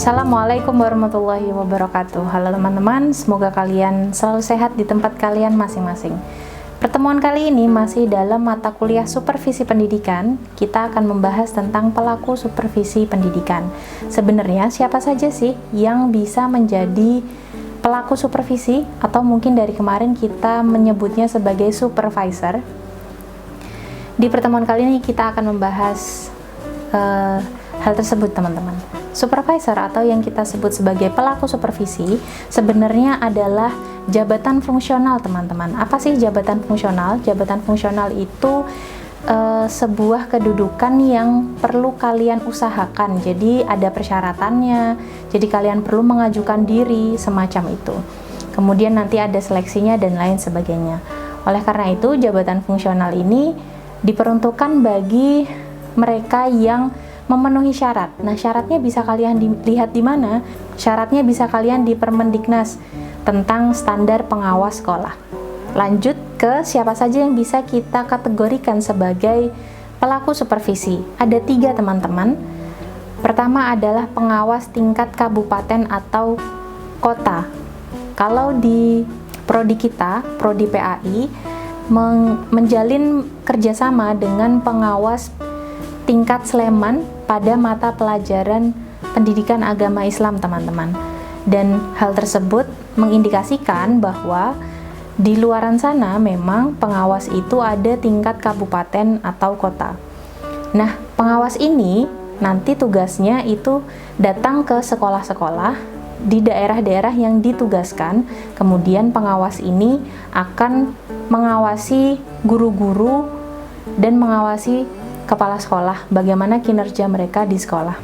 Assalamualaikum warahmatullahi wabarakatuh. Halo teman-teman, semoga kalian selalu sehat di tempat kalian masing-masing. Pertemuan kali ini masih dalam mata kuliah supervisi pendidikan. Kita akan membahas tentang pelaku supervisi pendidikan. Sebenarnya siapa saja sih yang bisa menjadi pelaku supervisi, atau mungkin dari kemarin kita menyebutnya sebagai supervisor. Di pertemuan kali ini kita akan membahas hal tersebut, teman-teman. Supervisor atau yang kita sebut sebagai pelaku supervisi sebenarnya adalah jabatan fungsional, teman-teman. Apa sih jabatan fungsional? Jabatan fungsional itu sebuah kedudukan yang perlu kalian usahakan. Jadi ada persyaratannya. Jadi kalian perlu mengajukan diri semacam itu. Kemudian nanti ada seleksinya dan lain sebagainya. Oleh karena itu, jabatan fungsional ini diperuntukkan bagi mereka yang memenuhi syarat. Nah, syaratnya bisa kalian lihat di mana? Syaratnya bisa kalian di Permendiknas tentang standar pengawas sekolah. Lanjut ke siapa saja yang bisa kita kategorikan sebagai pelaku supervisi. Ada 3, teman-teman. Pertama adalah pengawas tingkat kabupaten atau kota. Kalau di prodi kita, prodi PAI, menjalin kerjasama dengan pengawas tingkat Sleman pada mata pelajaran pendidikan agama Islam, teman-teman. Dan hal tersebut mengindikasikan bahwa di luaran sana memang pengawas itu ada tingkat kabupaten atau kota. Nah, pengawas ini nanti tugasnya itu datang ke sekolah-sekolah di daerah-daerah yang ditugaskan. Kemudian pengawas ini akan mengawasi guru-guru dan mengawasi kepala sekolah, bagaimana kinerja mereka di sekolah.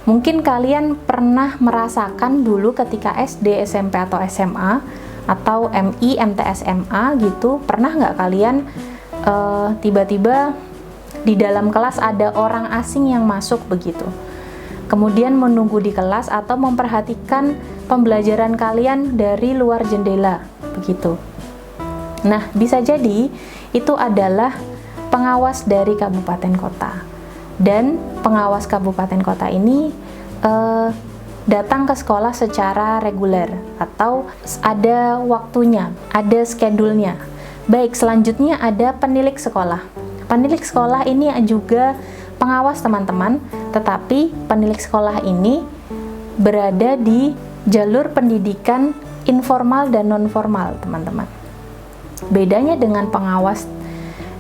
Mungkin kalian pernah merasakan dulu ketika SD, SMP, atau SMA, atau MI, MTSMA gitu, pernah nggak kalian tiba-tiba di dalam kelas ada orang asing yang masuk begitu, kemudian menunggu di kelas atau memperhatikan pembelajaran kalian dari luar jendela begitu. Nah, bisa jadi itu adalah pengawas dari kabupaten kota, dan pengawas kabupaten kota ini datang ke sekolah secara reguler atau ada waktunya, ada schedule-nya. Baik, selanjutnya ada penilik sekolah. Penilik sekolah ini juga pengawas, teman-teman, tetapi penilik sekolah ini berada di jalur pendidikan informal dan non-formal, teman-teman. Bedanya dengan pengawas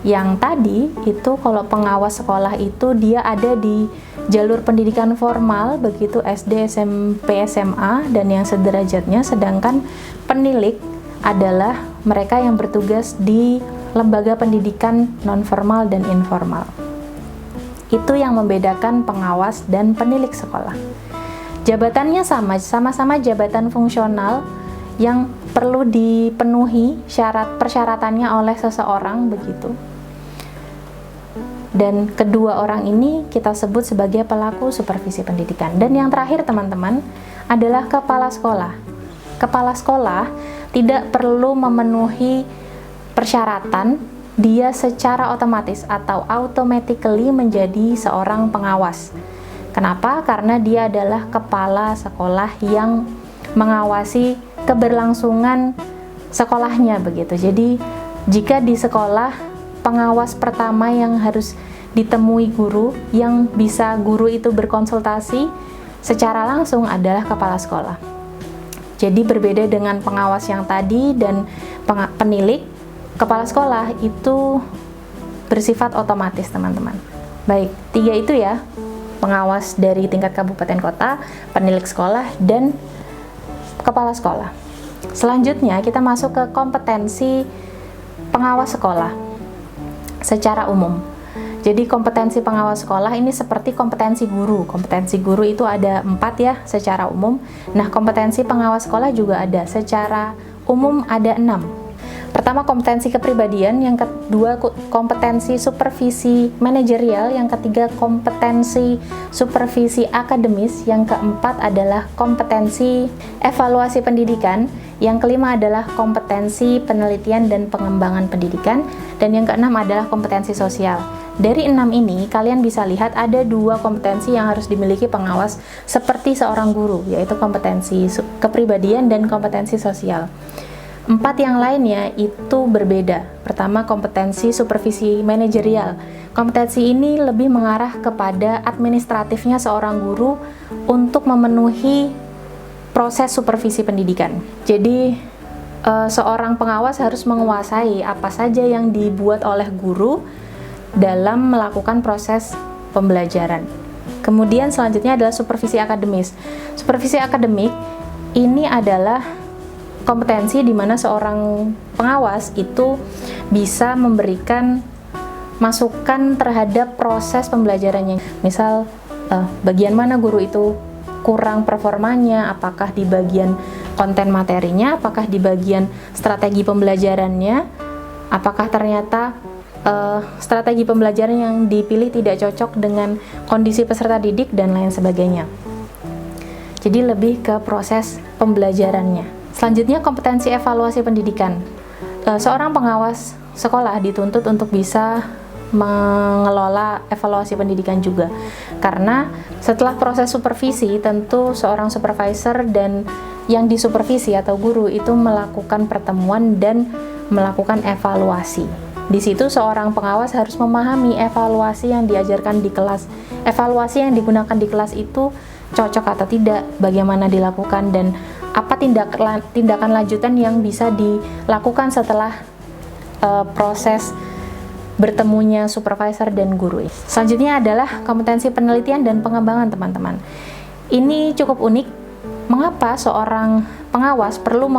yang tadi itu, kalau pengawas sekolah itu dia ada di jalur pendidikan formal begitu, SD, SMP, SMA dan yang sederajatnya, sedangkan penilik adalah mereka yang bertugas di lembaga pendidikan non-formal dan informal. Itu yang membedakan pengawas dan penilik sekolah. Jabatannya sama-sama jabatan fungsional yang perlu dipenuhi persyaratannya oleh seseorang begitu. Dan kedua orang ini kita sebut sebagai pelaku supervisi pendidikan. Dan yang terakhir, teman-teman, adalah kepala sekolah. Kepala sekolah tidak perlu memenuhi persyaratan, dia secara otomatis atau automatically menjadi seorang pengawas. Kenapa? Karena dia adalah kepala sekolah yang mengawasi keberlangsungan sekolahnya begitu. Jadi jika di sekolah, pengawas pertama yang harus ditemui guru, yang bisa guru itu berkonsultasi secara langsung adalah kepala sekolah. Jadi berbeda dengan pengawas yang tadi dan penilik, kepala sekolah itu bersifat otomatis, teman-teman. Baik, 3 itu ya, pengawas dari tingkat kabupaten kota, penilik sekolah, dan kepala sekolah. Selanjutnya kita masuk ke kompetensi pengawas sekolah secara umum. Jadi kompetensi pengawas sekolah ini seperti kompetensi guru. Kompetensi guru itu ada 4 ya secara umum. Nah, kompetensi pengawas sekolah juga ada. Secara umum ada 6. Pertama, kompetensi kepribadian. Yang kedua, kompetensi supervisi manajerial. Yang ketiga, kompetensi supervisi akademis. Yang keempat adalah kompetensi evaluasi pendidikan. Yang kelima adalah kompetensi penelitian dan pengembangan pendidikan. Dan yang keenam adalah kompetensi sosial. Dari 6 ini, kalian bisa lihat ada 2 kompetensi yang harus dimiliki pengawas seperti seorang guru, yaitu kompetensi kepribadian dan kompetensi sosial. 4 yang lainnya itu berbeda. Pertama, kompetensi supervisi manajerial. Kompetensi ini lebih mengarah kepada administratifnya seorang guru untuk memenuhi proses supervisi pendidikan. Jadi, seorang pengawas harus menguasai apa saja yang dibuat oleh guru dalam melakukan proses pembelajaran. Kemudian selanjutnya adalah supervisi akademis. Supervisi akademik ini adalah kompetensi di mana seorang pengawas itu bisa memberikan masukan terhadap proses pembelajarannya. Misal, bagian mana guru itu kurang performanya, apakah di bagian konten materinya, apakah di bagian strategi pembelajarannya, apakah ternyata strategi pembelajaran yang dipilih tidak cocok dengan kondisi peserta didik dan lain sebagainya. Jadi lebih ke proses pembelajarannya. Selanjutnya, kompetensi evaluasi pendidikan. Seorang pengawas sekolah dituntut untuk bisa mengelola evaluasi pendidikan juga, karena setelah proses supervisi tentu seorang supervisor dan yang disupervisi atau guru itu melakukan pertemuan dan melakukan evaluasi. Di situ seorang pengawas harus memahami evaluasi yang diajarkan di kelas, evaluasi yang digunakan di kelas itu cocok atau tidak, bagaimana dilakukan, dan apa tindakan lanjutan yang bisa dilakukan setelah proses bertemunya supervisor dan guru. Selanjutnya adalah kompetensi penelitian dan pengembangan, teman-teman. Ini cukup unik. Mengapa seorang pengawas perlu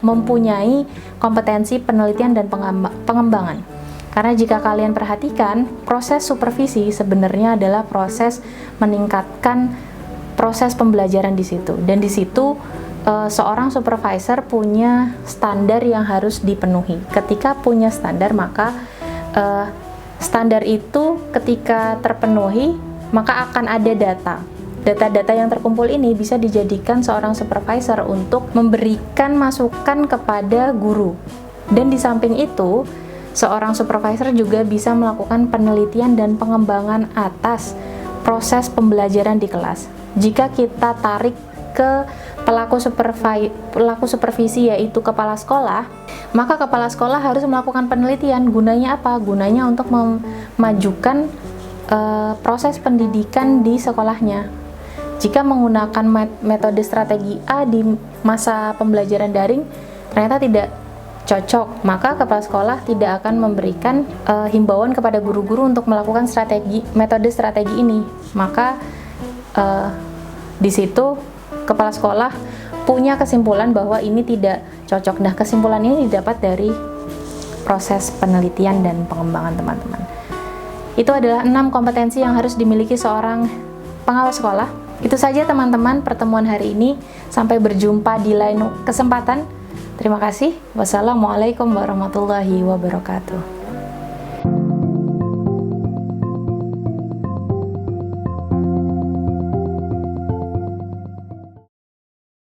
mempunyai kompetensi penelitian dan pengembangan? Karena jika kalian perhatikan, proses supervisi sebenarnya adalah proses meningkatkan proses pembelajaran di situ. Dan di situ seorang supervisor punya standar yang harus dipenuhi. Ketika punya standar, maka standar itu ketika terpenuhi, maka akan ada data. Data-data yang terkumpul ini bisa dijadikan seorang supervisor untuk memberikan masukan kepada guru. Dan di samping itu, seorang supervisor juga bisa melakukan penelitian dan pengembangan atas proses pembelajaran di kelas. Jika kita tarik ke pelaku supervisi, yaitu kepala sekolah, maka kepala sekolah harus melakukan penelitian. Gunanya apa? Gunanya untuk memajukan proses pendidikan di sekolahnya. Jika menggunakan metode strategi A di masa pembelajaran daring ternyata tidak cocok, maka kepala sekolah tidak akan memberikan himbauan kepada guru-guru untuk melakukan metode strategi ini. Maka di situ kepala sekolah punya kesimpulan bahwa ini tidak cocok. Nah, kesimpulan ini didapat dari proses penelitian dan pengembangan, teman-teman. Itu adalah 6 kompetensi yang harus dimiliki seorang pengawas sekolah. Itu saja, teman-teman, pertemuan hari ini. Sampai berjumpa di lain kesempatan. Terima kasih. Wassalamualaikum warahmatullahi wabarakatuh.